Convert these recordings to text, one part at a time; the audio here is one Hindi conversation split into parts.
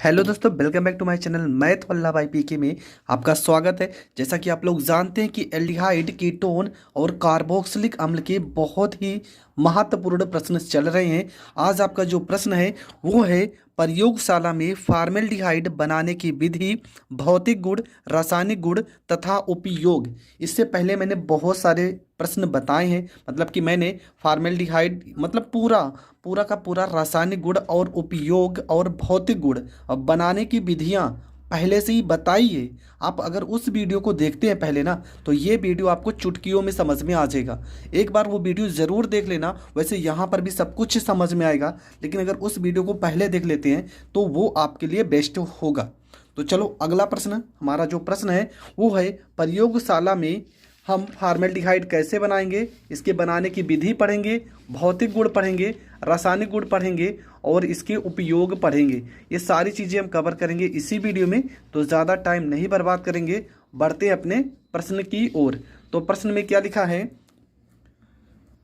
हेलो दोस्तों, welcome back to my channel math Vallabh भाई पीके में आपका स्वागत है। जैसा कि आप लोग जानते हैं कि एल्डिहाइड, कीटोन और कार्बोक्सिलिक अम्ल के बहुत ही महत्वपूर्ण प्रश्न चल रहे हैं। आज आपका जो प्रश्न है वो है प्रयोगशाला में फॉर्मेल्डिहाइड बनाने की विधि, भौतिक गुण, रासायनिक गुण तथा उपयोग। इससे पहले मैंने बहुत सारे प्रश्न बताए हैं, मतलब कि मैंने फॉर्मेल्डिहाइड मतलब पूरा पूरा का पूरा रासायनिक गुण और उपयोग और भौतिक गुण अब बनाने की विधियां पहले से ही बताई है। आप अगर उस वीडियो को देखते हैं पहले ना, तो ये वीडियो आपको चुटकियों में समझ में आ जाएगा। एक बार वो वीडियो ज़रूर देख लेना। वैसे यहाँ पर भी सब कुछ समझ में आएगा, लेकिन अगर उस वीडियो को पहले देख लेते हैं तो वो आपके लिए बेस्ट होगा। तो चलो अगला प्रश्न, हमारा जो प्रश्न है वो है प्रयोगशाला में हम फॉर्मेल्डिहाइड कैसे बनाएंगे, इसके बनाने की विधि पढ़ेंगे, भौतिक गुण पढ़ेंगे, रासायनिक गुण पढ़ेंगे और इसके उपयोग पढ़ेंगे। ये सारी चीज़ें हम कवर करेंगे इसी वीडियो में, तो ज़्यादा टाइम नहीं बर्बाद करेंगे, बढ़ते हैं अपने प्रश्न की ओर। तो प्रश्न में क्या लिखा है,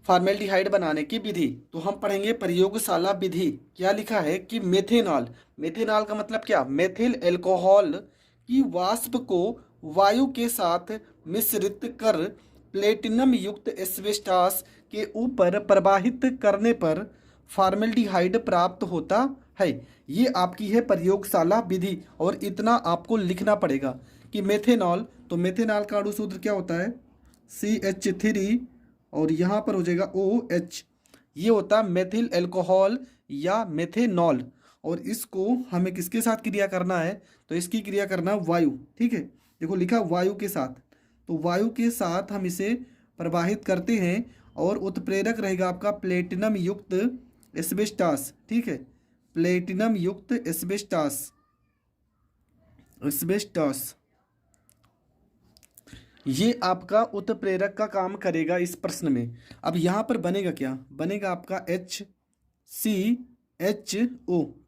फॉर्मेल्डिहाइड बनाने की विधि। तो हम पढ़ेंगे प्रयोगशाला विधि। क्या लिखा है कि मेथेनॉल, मेथेनॉल का मतलब क्या, मेथिल एल्कोहल की वाष्प को वायु के साथ मिश्रित कर प्लेटिनम युक्त एस्बेस्टास के ऊपर प्रवाहित करने पर फॉर्मेल्डिहाइड प्राप्त होता है। ये आपकी है प्रयोगशाला विधि, और इतना आपको लिखना पड़ेगा कि मेथेनॉल, तो मेथेनॉल का अणु सूत्र क्या होता है, CH3, और यहाँ पर हो जाएगा OH। ये होता है मेथिल एल्कोहल या मेथेनॉल, और इसको हमें किसके साथ क्रिया करना है, तो इसकी क्रिया करना वायु। ठीक है, देखो लिखा वायु के साथ, तो वायु के साथ हम इसे प्रवाहित करते हैं और उत्प्रेरक रहेगा आपका प्लेटिनम युक्त एस्बेस्टास। ठीक है, प्लेटिनम युक्त एस्बेस्टास, एस्बेस्टास ये आपका उत्प्रेरक का काम करेगा इस प्रश्न में। अब यहाँ पर बनेगा क्या, बनेगा आपका HCHO।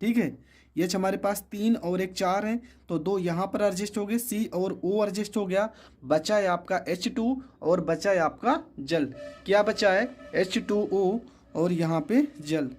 ठीक है, ये हमारे पास 3 और 1 4 हैं, तो 2 यहाँ पर एडजस्ट हो गए, C और O एडजस्ट हो गया, बचा है आपका H2 और बचा है आपका जल। क्या बचा है, H2O और यहाँ पे जल,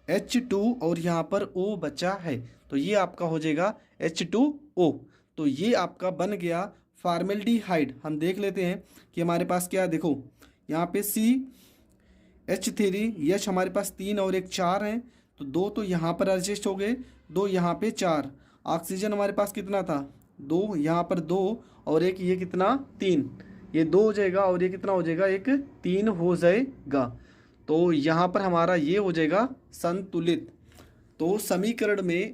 H2 और यहाँ पर O बचा है, तो ये आपका हो जाएगा H2O। तो ये आपका बन गया फॉर्मेल्डिहाइड। हम देख लेते हैं कि हमारे पास क्या है, देखो यहाँ पे CH3, H हमारे पास 3 और 1 4 हैं, तो 2 तो यहाँ पर एडजस्ट हो गए, 2 यहाँ पे 4। ऑक्सीजन हमारे पास कितना था, 2, यहाँ पर 2 और 1, ये कितना 3, ये 2 हो जाएगा और ये कितना हो जाएगा, एक 3 हो जाएगा। तो यहाँ पर हमारा ये हो जाएगा संतुलित। तो समीकरण में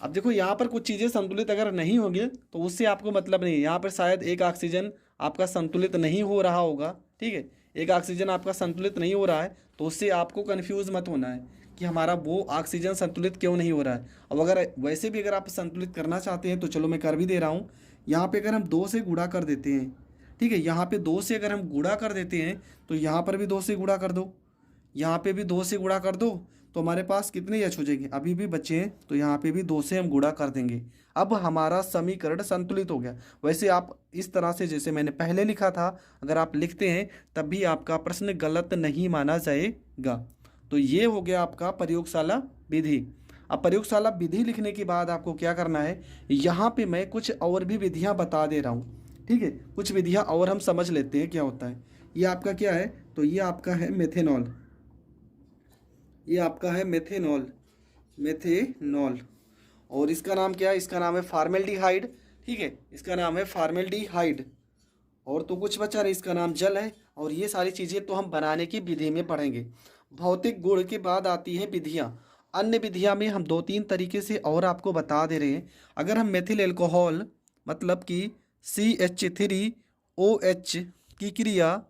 अब देखो यहाँ पर कुछ चीज़ें संतुलित अगर नहीं होंगी तो उससे आपको मतलब नहीं है। यहाँ पर शायद एक ऑक्सीजन आपका संतुलित नहीं हो रहा होगा। ठीक है, एक ऑक्सीजन आपका संतुलित नहीं हो रहा है, तो उससे आपको कन्फ्यूज़ मत होना है कि हमारा वो ऑक्सीजन संतुलित क्यों नहीं हो रहा है। अब अगर वैसे भी अगर आप संतुलित करना चाहते हैं तो चलो मैं कर भी दे रहा हूँ। यहाँ पर अगर हम 2 से गुणा कर देते हैं, ठीक है, यहाँ पर 2 से अगर हम गुणा कर देते हैं तो यहाँ पर भी 2 से गुणा कर दो, यहाँ पे भी 2 से गुणा कर दो, तो हमारे पास कितने एच हो जाएंगे, अभी भी बचे हैं, तो यहाँ पे भी 2 से हम गुणा कर देंगे। अब हमारा समीकरण संतुलित हो गया। वैसे आप इस तरह से जैसे मैंने पहले लिखा था अगर आप लिखते हैं तब भी आपका प्रश्न गलत नहीं माना जाएगा। तो ये हो गया आपका प्रयोगशाला विधि। अब प्रयोगशाला विधि लिखने के बाद आपको क्या करना है, यहाँ पे मैं कुछ और भी विधियाँ बता दे रहा हूँ। ठीक है, कुछ विधियाँ और हम समझ लेते हैं क्या होता है। ये आपका क्या है, तो ये आपका है मेथेनॉल, ये आपका है मेथेनॉल, मेथेनॉल, और इसका नाम क्या है, इसका नाम है फॉर्मेल्डिहाइड। ठीक है, इसका नाम है फॉर्मेल्डिहाइड, और तो कुछ बचा नहीं, इसका नाम जल है। और ये सारी चीज़ें तो हम बनाने की विधि में पढ़ेंगे। भौतिक गुण के बाद आती है विधियाँ। अन्य विधियाँ में हम 2-3 तरीके से और आपको बता दे रहे हैं। अगर हम मेथिल एल्कोहल मतलब कि CH3OH की क्रिया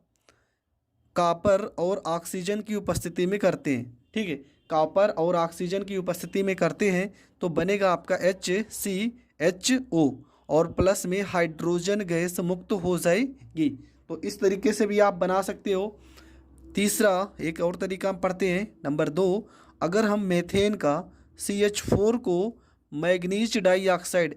कॉपर और ऑक्सीजन की उपस्थिति में करते हैं, ठीक है, कॉपर और ऑक्सीजन की उपस्थिति में करते हैं, तो बनेगा आपका HCHO और प्लस में हाइड्रोजन गैस मुक्त हो जाएगी। तो इस तरीके से भी आप बना सकते हो। तीसरा एक और तरीका हम पढ़ते हैं, नंबर 2, अगर हम मेथेन का CH4 को मैग्नीज डाइऑक्साइड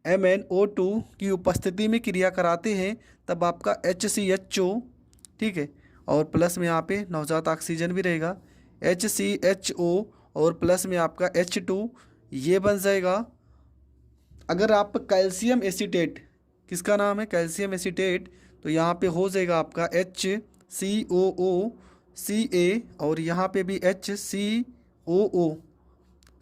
MnO2 की उपस्थिति में क्रिया कराते हैं, तब आपका HCHO, ठीक है, और प्लस में यहाँ पे नवजात ऑक्सीजन भी रहेगा, HCHO और प्लस में आपका H2, ये बन जाएगा, अगर आप कैल्शियम एसीटेट, किसका नाम है, कैल्शियम एसीटेट, तो यहाँ पे हो जाएगा आपका HCOO और यहाँ पे भी HCOO।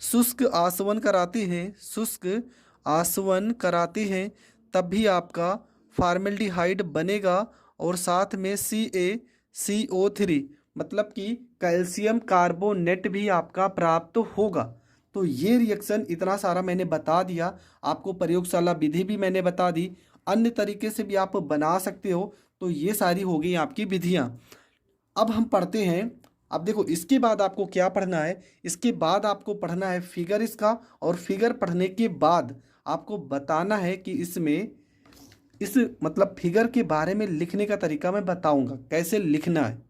शुष्क आसवन कराते हैं, शुष्क आसवन कराते हैं, तब भी आपका फार्मेल्डिहाइड बनेगा और साथ में CaCO3 मतलब कि कैल्शियम कार्बोनेट भी आपका प्राप्त होगा। तो ये रिएक्शन इतना सारा मैंने बता दिया आपको, प्रयोगशाला विधि भी मैंने बता दी, अन्य तरीके से भी आप बना सकते हो। तो ये सारी हो गई आपकी विधियाँ। अब हम पढ़ते हैं। अब देखो इसके बाद आपको क्या पढ़ना है, इसके बाद आपको पढ़ना है फिगर इसका, और फिगर पढ़ने के बाद आपको बताना है कि इसमें इस मतलब फिगर के बारे में लिखने का तरीका मैं बताऊंगा कैसे लिखना है।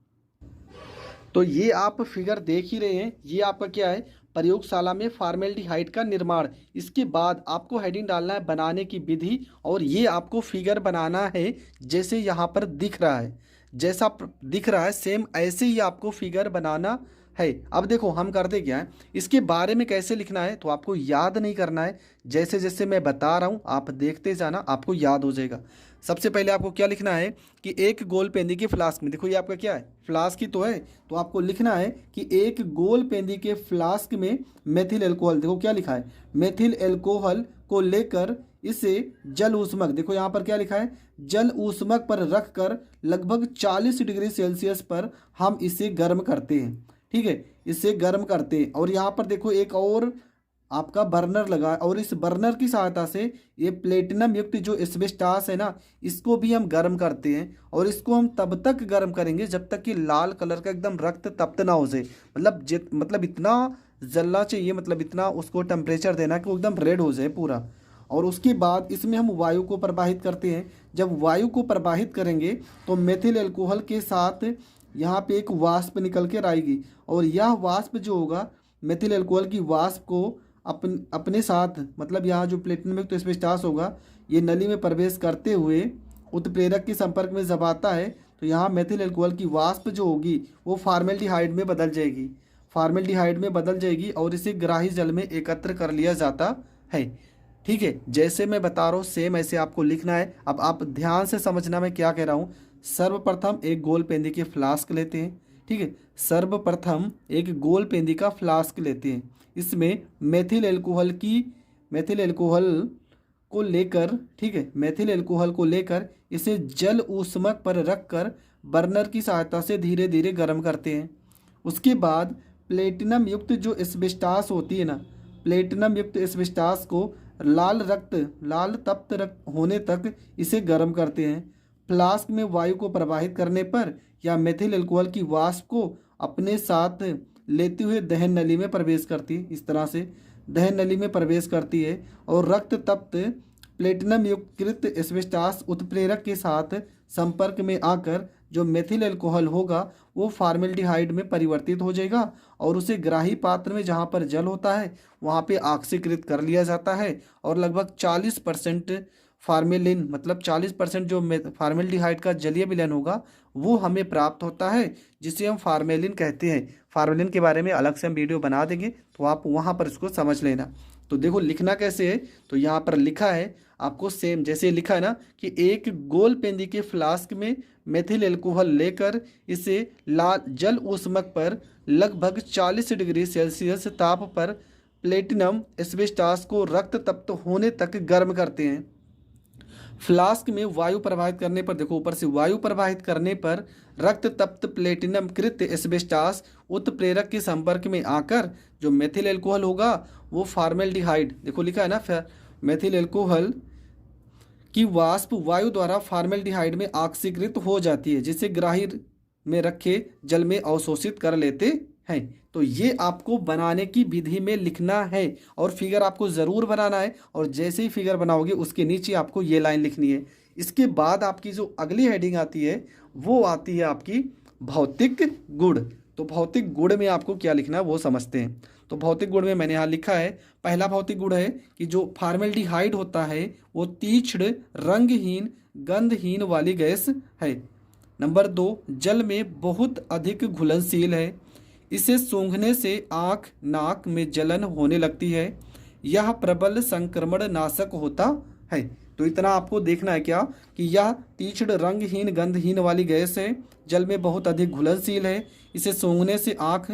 तो ये आप फिगर देख ही रहे हैं, ये आपका क्या है, प्रयोगशाला में फार्मेल्डिहाइड का निर्माण। इसके बाद आपको हेडिंग डालना है बनाने की विधि, और ये आपको फिगर बनाना है जैसे यहाँ पर दिख रहा है, जैसा दिख रहा है सेम ऐसे ही आपको फिगर बनाना है। अब देखो हम करते क्या है, इसके बारे में कैसे लिखना है तो आपको याद नहीं करना है, जैसे जैसे मैं बता रहा हूँ आप देखते जाना, आपको याद हो जाएगा। सबसे पहले आपको क्या लिखना है कि एक गोल पेंदी के फ्लास्क में, देखो ये आपका क्या है, फ्लास्क ही तो है, तो आपको लिखना है कि एक गोल पेंदी के फ्लास्क में मेथिल एल्कोहल, देखो क्या लिखा है, मेथिल एल्कोहल को लेकर इसे जल ऊष्मक, देखो यहाँ पर क्या लिखा है, जल ऊष्मक पर रखकर लगभग 40 डिग्री सेल्सियस पर हम इसे गर्म करते हैं। ठीक है, इसे गर्म करते हैं। और यहाँ पर देखो एक और आपका बर्नर लगा है, और इस बर्नर की सहायता से ये प्लेटिनम युक्त जो एस्बेस्टास है ना, इसको भी हम गर्म करते हैं। और इसको हम तब तक गर्म करेंगे जब तक कि लाल कलर का एकदम रक्त तप्त ना हो जाए, मतलब इतना जलना चाहिए, मतलब इतना उसको टेम्परेचर देना कि वो एकदम रेड हो जाए पूरा। और उसके बाद इसमें हम वायु को प्रवाहित करते हैं। जब वायु को प्रवाहित करेंगे तो मेथिल एल्कोहल के साथ यहाँ पे एक वाष्प निकल कर आएगी, और यह वाष्प जो होगा मेथिल एल्कोहल की वाष्प को अपने साथ, मतलब यहाँ जो प्लेटिनम युक्त एस्बेस्टास होगा ये नली में प्रवेश करते हुए उत्प्रेरक के संपर्क में जब आता है तो यहाँ मेथिल एल्कोहल की वाष्प जो होगी वो फार्मेल्डिहाइड में बदल जाएगी, फार्मेल्डिहाइड में बदल जाएगी, और इसे ग्राही जल में एकत्र कर लिया जाता है। ठीक है, जैसे मैं बता रहा हूँ सेम ऐसे आपको लिखना है। अब आप ध्यान से समझना मैं क्या कह रहा हूँ। सर्वप्रथम एक गोल पेंदी के फ्लास्क लेते हैं। ठीक है, सर्वप्रथम एक गोल पेंदी का फ्लास्क लेते हैं, इसमें मेथिल एल्कोहल को लेकर, ठीक है, मेथिल एल्कोहल को लेकर इसे जल ऊष्मक पर रखकर बर्नर की सहायता से धीरे धीरे गर्म करते हैं। उसके बाद प्लेटिनम युक्त जो एस्बेस्टास होती है ना, प्लेटिनम युक्त एस्बेस्टास को लाल तप्त रक्त होने तक इसे गर्म करते हैं। फ्लास्क में वायु को प्रवाहित करने पर या मेथिल एल्कोहल की वाष्प को अपने साथ लेते हुए दहन नली में प्रवेश करती है, इस तरह से दहन नली में प्रवेश करती है, और रक्त तप्त प्लेटिनम युक्त एस्बेस्टास उत्प्रेरक के साथ संपर्क में आकर जो मेथिल एल्कोहल होगा वो फार्मेल्डिहाइड में परिवर्तित हो जाएगा, और उसे ग्राही पात्र में जहाँ पर जल होता है वहाँ पे ऑक्सीकृत कर लिया जाता है, और लगभग 40% फार्मेलिन, मतलब 40% जो फार्मेल्डिहाइड का जलीय विलयन होगा वो हमें प्राप्त होता है, जिसे हम फार्मेलिन कहते हैं। फार्मेलिन के बारे में अलग से हम वीडियो बना देंगे, तो आप वहाँ पर इसको समझ लेना। तो देखो लिखना कैसे है, तो यहाँ पर लिखा है आपको सेम जैसे लिखा है ना कि एक गोल पेंदी के फ्लास्क में मेथिल एल्कोहल लेकर इसे जल ऊष्मक पर लगभग 40 डिग्री सेल्सियस ताप पर प्लेटिनम एस्बेस्टास को रक्त तप्त होने तक गर्म करते हैं। फ्लास्क में वायु प्रवाहित करने पर, देखो ऊपर से वायु प्रवाहित करने पर रक्त तप्त प्लेटिनम कृत एस्बेस्टास उत्प्रेरक के संपर्क में आकर जो मेथिल एल्कोहल होगा वो फार्मेल्डिहाइड, देखो लिखा है ना, मेथिल एल्कोहल की वाष्प वायु द्वारा फार्मेल्डिहाइड में ऑक्सीकृत हो जाती है, जिसे ग्राही में रखे जल में अवशोषित कर लेते हैं। तो ये आपको बनाने की विधि में लिखना है, और फिगर आपको ज़रूर बनाना है, और जैसे ही फिगर बनाओगे उसके नीचे आपको ये लाइन लिखनी है। इसके बाद आपकी जो अगली हेडिंग आती है वो आती है आपकी भौतिक गुण। तो भौतिक गुण में आपको क्या लिखना है वो समझते हैं। तो भौतिक गुण में मैंने यहाँ लिखा है, पहला भौतिक गुण है कि जो फार्मेल्डिहाइड होता है वो तीक्ष्ण, रंगहीन, गंधहीन वाली गैस है। नंबर 2, जल में बहुत अधिक घुलनशील है, इसे सूंघने से आँख नाक में जलन होने लगती है। यह प्रबल संक्रमण नाशक होता है। तो इतना आपको देखना है क्या कि यह तीक्ष्ण रंगहीन गंधहीन वाली गैस है, जल में बहुत अधिक घुलनशील है, इसे सूंघने से आँख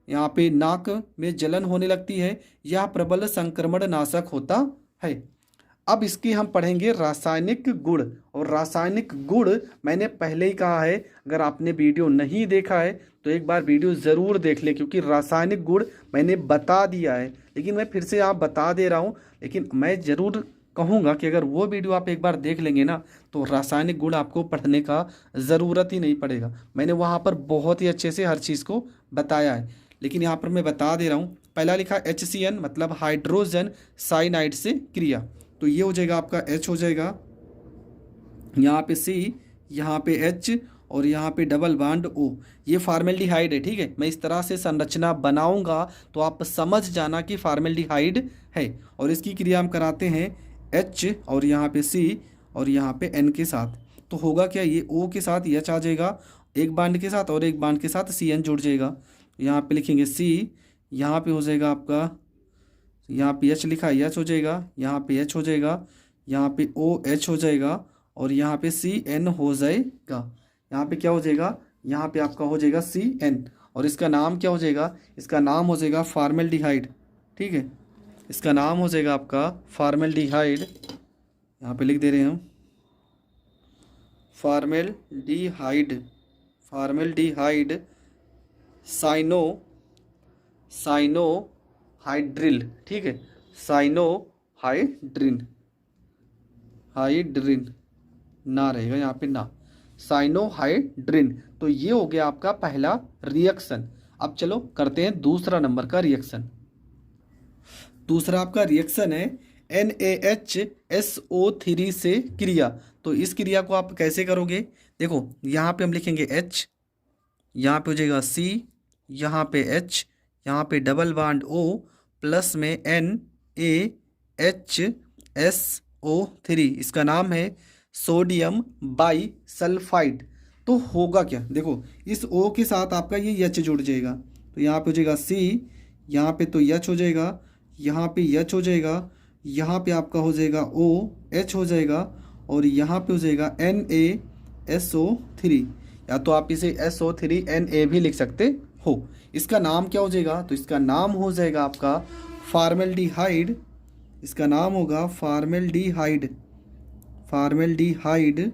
यहाँ पे नाक में जलन होने लगती है, यह प्रबल संक्रमण नाशक होता है। अब इसकी हम पढ़ेंगे रासायनिक गुण। और रासायनिक गुण मैंने पहले ही कहा है, अगर आपने वीडियो नहीं देखा है तो एक बार वीडियो ज़रूर देख ले, क्योंकि रासायनिक गुण मैंने बता दिया है, लेकिन मैं फिर से आप बता दे रहा हूँ। लेकिन मैं ज़रूर कहूँगा कि अगर वो वीडियो आप एक बार देख लेंगे ना तो रासायनिक गुण आपको पढ़ने का ज़रूरत ही नहीं पड़ेगा। मैंने वहाँ पर बहुत ही अच्छे से हर चीज़ को बताया है, लेकिन यहाँ पर मैं बता दे रहा हूँ। पहला लिखा HCN मतलब हाइड्रोजन साइनाइड से क्रिया, तो ये हो जाएगा आपका H हो जाएगा, यहाँ पे C, यहाँ पे H और यहाँ पे डबल बॉन्ड O। ये फार्मेल्डिहाइड है, ठीक है। मैं इस तरह से संरचना बनाऊंगा तो आप समझ जाना कि फार्मेल्डिहाइड है। और इसकी क्रिया हम कराते हैं H और यहाँ पे C और यहाँ पे N के साथ, तो होगा क्या, ये O के साथ H आ जाएगा एक बांड के साथ, और एक बांड के साथ CN जुड़ जाएगा। यहाँ पे लिखेंगे C, यहाँ पे हो जाएगा आपका, यहाँ पे H लिखा है H हो जाएगा, यहाँ पे H हो जाएगा, यहाँ पे OH हो जाएगा और यहाँ पे CN हो जाएगा। यहाँ पे क्या हो जाएगा, यहाँ पे आपका हो जाएगा CN, और इसका नाम क्या हो जाएगा, इसका नाम हो जाएगा फार्मेल्डिहाइड, ठीक है। इसका नाम हो जाएगा आपका फार्मेल्डिहाइड, यहाँ पे लिख दे रहे हैं हम फार्मेल्डिहाइड, फार्मेल्डिहाइड साइनोहाइड्रिल, ठीक है, साइनोहाइड्रिन, हाइड्रिन ना रहेगा यहाँ पे ना, साइनोहाइड्रिन। तो ये हो गया आपका पहला रिएक्शन। अब चलो करते हैं दूसरा नंबर का रिएक्शन। दूसरा आपका रिएक्शन है NaHSO3 से क्रिया। तो इस क्रिया को आप कैसे करोगे, देखो यहाँ पे हम लिखेंगे H, यहाँ पे हो जाएगा C, यहाँ पे H, यहाँ पे डबल बॉन्ड O प्लस में NaHSO3, इसका नाम है सोडियम बाईसल्फाइड। तो होगा क्या, देखो इस O के साथ आपका ये H जुड़ जाएगा, तो यहाँ पे हो जाएगा C, यहाँ पे तो H हो जाएगा, यहाँ पे H हो जाएगा, यहाँ पे आपका हो जाएगा OH हो जाएगा, और यहाँ पे हो जाएगा NaSO3, या तो आप इसे SO3Na भी लिख सकते हो। इसका नाम क्या हो जाएगा, तो इसका नाम हो जाएगा आपका फार्मेल्डिहाइड, इसका नाम होगा फार्मेल्डिहाइड, फार्मेल्डिहाइड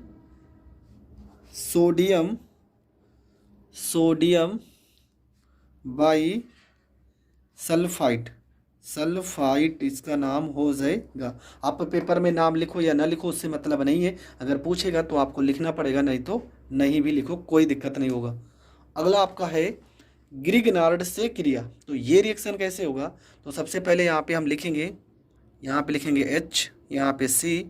सोडियम बाईसल्फाइड, सल्फाइड इसका नाम हो जाएगा। आप पेपर में नाम लिखो या ना लिखो उससे मतलब नहीं है, अगर पूछेगा तो आपको लिखना पड़ेगा, नहीं तो नहीं भी लिखो, कोई दिक्कत नहीं होगा। अगला आपका है ग्रिगनार्ड से क्रिया। तो ये रिएक्शन कैसे होगा, तो सबसे पहले यहाँ पे हम लिखेंगे, यहाँ पे लिखेंगे H, यहाँ पे C,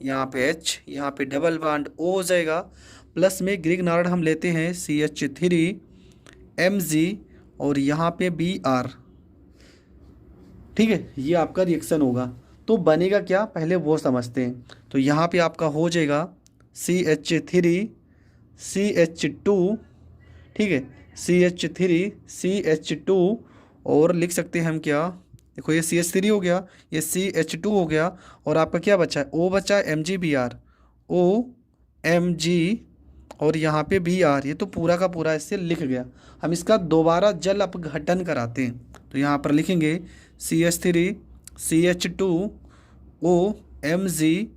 यहाँ पे H, यहाँ पे डबल बॉन्ड O हो जाएगा, प्लस में ग्रिगनार्ड हम लेते हैं CH3Mg और यहाँ पे Br, ठीक है। ये आपका रिएक्शन होगा। तो बनेगा क्या, पहले वो समझते हैं। तो यहाँ पे आपका हो जाएगा CH3CH2, ठीक है, CH3CH2, और लिख सकते हैं हम क्या, देखो ये CH3 हो गया, ये CH2 हो गया, और आपका क्या बचा है, O बचा है MgBr, OMg और यहाँ पे Br, ये तो पूरा का पूरा इससे लिख गया। हम इसका दोबारा जल अपघटन कराते हैं, तो यहाँ पर लिखेंगे CH3CH2OMg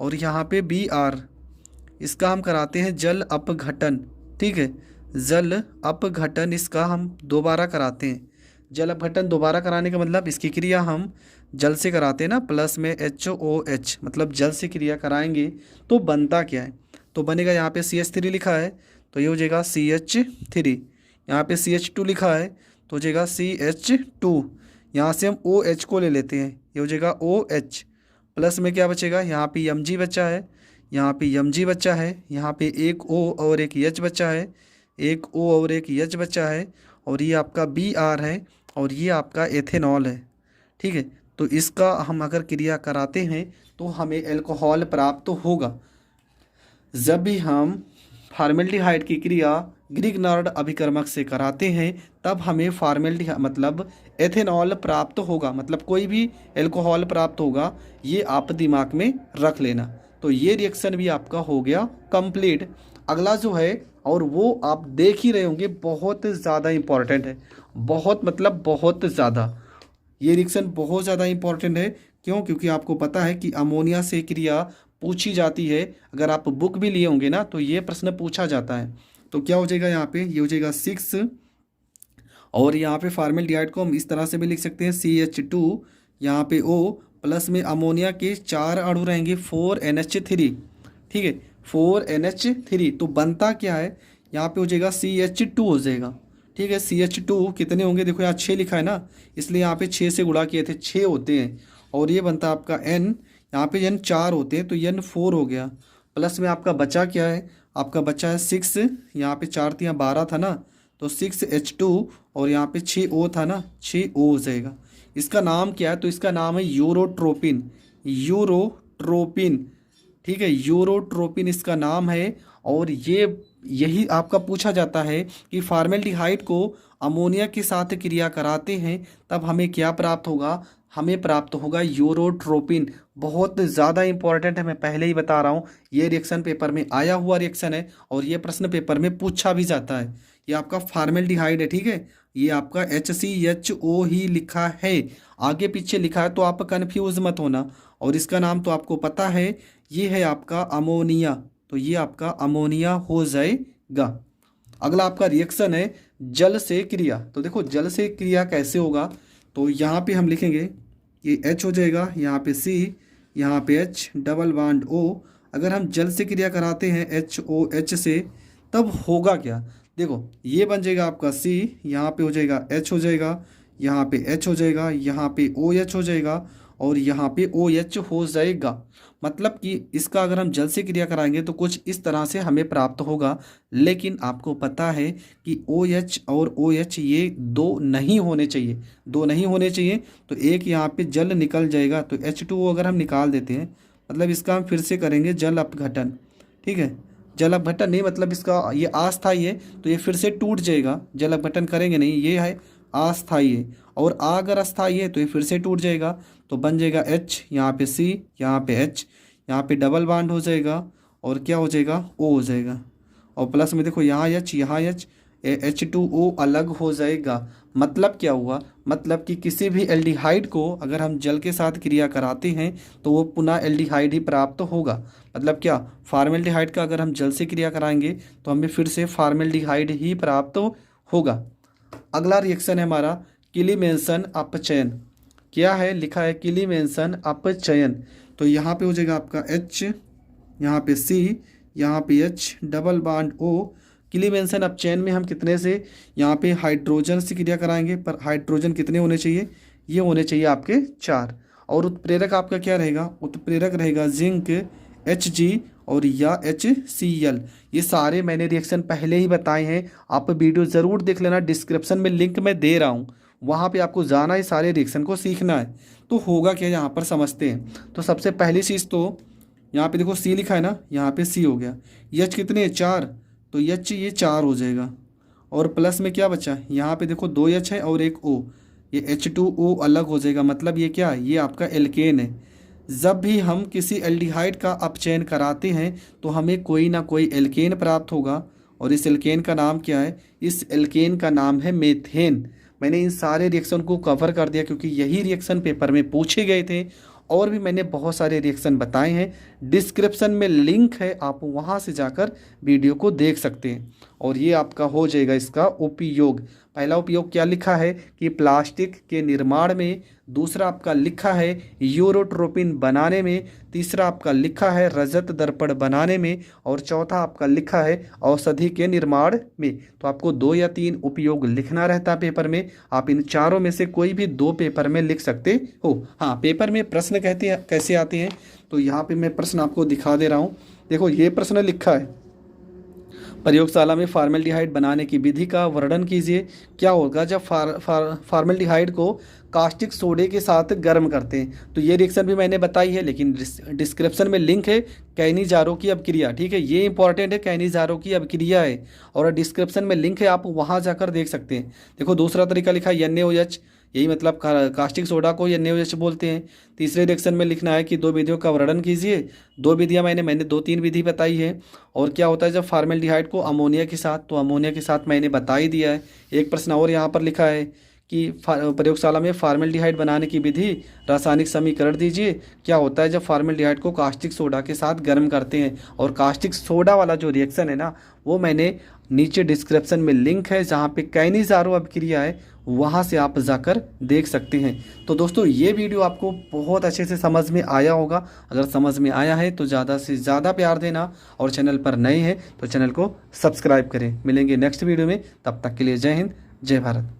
और यहाँ पे Br, इसका हम कराते हैं जल अपघटन, ठीक है, जल अपघटन इसका हम दोबारा कराते हैं। जल अपघटन दोबारा कराने का मतलब इसकी क्रिया हम जल से कराते हैं ना, प्लस में HOH, मतलब जल से क्रिया कराएंगे तो बनता क्या है, तो बनेगा यहाँ पे CH3 लिखा है तो ये हो जाएगा CH3, यहाँ पे CH2 लिखा है तो हो जाएगा CH2, यहाँ से हम OH को ले लेते हैं, ये हो जाएगा OH, प्लस में क्या बचेगा, यहाँ पे Mg बचा है, यहाँ पे Mg बचा है, यहाँ पे एक O और एक H बचा है, एक O और एक H बचा है, और ये आपका Br है, और ये आपका एथेनॉल है, ठीक है। तो इसका हम अगर क्रिया कराते हैं तो हमें एल्कोहल प्राप्त होगा। जब भी हम फार्मेल्डिहाइड की क्रिया ग्रिग्नार्ड अभिकर्मक से कराते हैं तब हमें फॉर्मेल्डिहाइड मतलब एथेनॉल प्राप्त होगा, मतलब कोई भी एल्कोहल प्राप्त होगा। ये आप दिमाग में रख लेना। तो ये रिएक्शन भी आपका हो गया कंप्लीट। अगला जो है और वो आप देख ही रहे होंगे, बहुत ज़्यादा इम्पॉर्टेंट है, बहुत मतलब बहुत ज़्यादा। ये रिएक्शन बहुत ज़्यादा इम्पॉर्टेंट है। क्यों? क्योंकि आपको पता है कि अमोनिया से क्रिया पूछी जाती है। अगर आप बुक भी लिए होंगे ना तो ये प्रश्न पूछा जाता है। तो क्या हो जाएगा यहाँ पे, ये हो जाएगा 6 और यहाँ पे फॉर्मेल्डिहाइड को हम इस तरह से भी लिख सकते हैं CH2, यहाँ पे O प्लस में अमोनिया के 4 अणु रहेंगे 4NH3, ठीक है 4NH3। तो बनता क्या है, यहाँ पे हो जाएगा CH2 हो जाएगा, ठीक है। CH2 कितने होंगे, देखो यहाँ 6 लिखा है ना, इसलिए यहाँ पे 6 से गुणा किए थे, 6 होते हैं। और ये बनता है आपका N, यहाँ पे N 4 होते हैं तो N 4 हो गया। प्लस में आपका बचा क्या है, आपका बचा है 6, यहाँ पे 4 3 12 था ना, तो 6H2 और यहाँ पे 6O था ना, 6O हो जाएगा। इसका नाम क्या है, तो इसका नाम है यूरोट्रोपिन, यूरोट्रोपिन, ठीक है, यूरोट्रोपिन इसका नाम है। और ये यही आपका पूछा जाता है कि फॉर्मेल्डिहाइड को अमोनिया के साथ क्रिया कराते हैं तब हमें क्या प्राप्त होगा, हमें प्राप्त होगा यूरोट्रोपिन। बहुत ज़्यादा इंपॉर्टेंट है, मैं पहले ही बता रहा हूँ। ये रिएक्शन पेपर में आया हुआ रिएक्शन है और ये प्रश्न पेपर में पूछा भी जाता है। ये आपका फॉर्मेल्डिहाइड है, ठीक है, ये आपका HCHO ही लिखा है, आगे पीछे लिखा है तो आप कन्फ्यूज मत होना। और इसका नाम तो आपको पता है, ये है आपका अमोनिया, तो ये आपका अमोनिया हो जाएगा। अगला आपका रिएक्शन है जल से क्रिया। तो देखो जल से क्रिया कैसे होगा, तो यहाँ पे हम लिखेंगे ये H हो जाएगा, यहाँ पे C, यहाँ पे H डबल बॉन्ड O। अगर हम जल से क्रिया कराते हैं HOH से तब होगा क्या, देखो ये बन जाएगा आपका C, यहाँ पे हो जाएगा H हो जाएगा, यहाँ पे H हो जाएगा, यहाँ पे OH हो जाएगा और यहाँ पे OH हो जाएगा। मतलब कि इसका अगर हम जल से क्रिया कराएंगे तो कुछ इस तरह से हमें प्राप्त होगा। लेकिन आपको पता है कि OH और OH ये दो नहीं होने चाहिए, दो नहीं होने चाहिए, तो एक यहाँ पे जल निकल जाएगा। तो H2O अगर हम निकाल देते हैं, मतलब इसका हम फिर से करेंगे जल अपघटन, ठीक है, जल अपघटन नहीं, मतलब इसका ये अस्थायी है तो ये फिर से टूट जाएगा, जल अपघटन करेंगे नहीं, ये है अस्थायी है। और अगर अस्थायी है तो ये फिर से टूट जाएगा, तो बन जाएगा H, यहाँ पे C, यहाँ पे H, यहाँ पे डबल बॉन्ड हो जाएगा और क्या हो जाएगा, O हो जाएगा। और प्लस में देखो यहाँ H, यहाँ H, H2O अलग हो जाएगा। मतलब क्या हुआ, मतलब कि किसी भी एल्डिहाइड को अगर हम जल के साथ क्रिया कराते हैं तो वो पुनः एल्डिहाइड ही प्राप्त होगा। मतलब क्या, फॉर्मेल्डिहाइड का अगर हम जल से क्रिया कराएंगे तो हमें फिर से फॉर्मेल्डिहाइड ही प्राप्त होगा। अगला रिएक्शन है हमारा किलीमेंसन अपचयन। क्या है, लिखा है किलीमेंसन अपचयन। तो यहाँ पे हो जाएगा आपका H, यहाँ पे C, यहाँ पे H डबल बॉन्ड O। किलीमेंसन अपचयन में हम कितने से, यहाँ पे हाइड्रोजन से क्रिया कराएंगे, पर हाइड्रोजन कितने होने चाहिए, ये होने चाहिए आपके 4। और उत्प्रेरक आपका क्या रहेगा, उत्प्रेरक रहेगा जिंक Hg और या HCl। ये सारे मैंने रिएक्शन पहले ही बताए हैं, आप वीडियो ज़रूर देख लेना, डिस्क्रिप्शन में लिंक मैं दे रहा हूँ, वहाँ पे आपको जाना है, सारे रिएक्शन को सीखना है। तो होगा क्या यहाँ पर समझते हैं। तो सबसे पहली चीज़ तो यहाँ पे देखो C लिखा है ना, यहाँ पे C हो गया, H कितने 4, तो H ये 4 हो जाएगा। और प्लस में क्या बचा, यहाँ पे देखो 2 H है और एक O, ये H2O अलग हो जाएगा। मतलब ये क्या, ये आपका एल्केन है। जब भी हम किसी एल्डिहाइड का अपचयन कराते हैं तो हमें कोई ना कोई एल्केन प्राप्त होगा। और इस एल्केन का नाम क्या है, इस एल्केन का नाम है मेथेन। मैंने इन सारे रिएक्शन को कवर कर दिया क्योंकि यही रिएक्शन पेपर में पूछे गए थे। और भी मैंने बहुत सारे रिएक्शन बताए हैं, डिस्क्रिप्शन में लिंक है, आप वहाँ से जाकर वीडियो को देख सकते हैं। और ये आपका हो जाएगा इसका उपयोग। पहला उपयोग क्या लिखा है कि प्लास्टिक के निर्माण में, दूसरा आपका लिखा है यूरोट्रोपिन बनाने में, तीसरा आपका लिखा है रजत दर्पण बनाने में, और चौथा आपका लिखा है औषधि के निर्माण में। तो आपको 2 या 3 उपयोग लिखना रहता है पेपर में, आप इन चारों में से कोई भी 2 पेपर में लिख सकते हो। हाँ, पेपर में प्रश्न कहते हैं कैसे आते हैं, तो यहाँ पे मैं प्रश्न आपको दिखा दे रहा हूँ। देखो ये प्रश्न लिखा है, प्रयोगशाला में फॉर्मेल्डिहाइड बनाने की विधि का वर्णन कीजिए। क्या होगा जब फॉर्मेल्डिहाइड को कास्टिक सोडे के साथ गर्म करते हैं। तो ये रिएक्शन भी मैंने बताई है, लेकिन डिस्क्रिप्शन में लिंक है कैनिजारो की अभिक्रिया, ठीक है, ये इंपॉर्टेंट है, कैनिजारो की अभिक्रिया है और डिस्क्रिप्शन में लिंक है, आप वहाँ जाकर देख सकते हैं। देखो दूसरा तरीका लिखा है NaOH, यही मतलब कास्टिक सोडा को NaOH बोलते हैं। तीसरे रिएक्शन में लिखना है कि 2 विधियों का वर्णन कीजिए। 2 विधियाँ मैंने 2-3 विधि बताई है। और क्या होता है जब फॉर्मेल्डिहाइड को अमोनिया के साथ, तो अमोनिया के साथ मैंने बता ही दिया है। एक प्रश्न और यहाँ पर लिखा है कि प्रयोगशाला में फॉर्मेल्डिहाइड बनाने की विधि, रासायनिक समीकरण दीजिए। क्या होता है जब फॉर्मेल्डिहाइड को कास्टिक सोडा के साथ गर्म करते हैं। और कास्टिक सोडा वाला जो रिएक्शन है ना, वो मैंने नीचे डिस्क्रिप्शन में लिंक है जहाँ पे कैनिजारो अभिक्रिया है, वहाँ से आप जाकर देख सकते हैं। तो दोस्तों ये वीडियो आपको बहुत अच्छे से समझ में आया होगा। अगर समझ में आया है तो ज़्यादा से ज़्यादा प्यार देना, और चैनल पर नए हैं तो चैनल को सब्सक्राइब करें। मिलेंगे नेक्स्ट वीडियो में, तब तक के लिए जय हिंद, जय भारत।